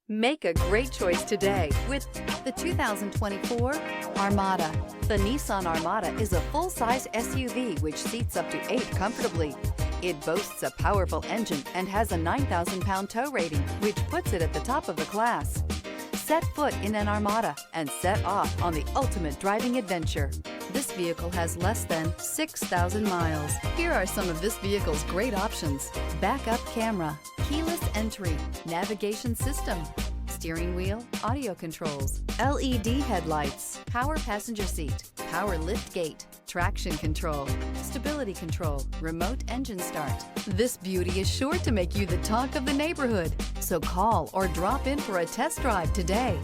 Make a great choice today with the 2024 Armada. The Nissan Armada is a full-size SUV which seats up to 8 comfortably. It boasts a powerful engine and has a 9,000-pound tow rating, which puts it at the top of the class. Set foot in an Armada and set off on the ultimate driving adventure. This vehicle has less than 6,000 miles. Here are some of this vehicle's great options: backup camera, keyless entry, navigation system, steering wheel audio controls, LED headlights, power passenger seat, power lift gate, traction control, stability control, remote engine start. This beauty is sure to make you the talk of the neighborhood. So call or drop in for a test drive today.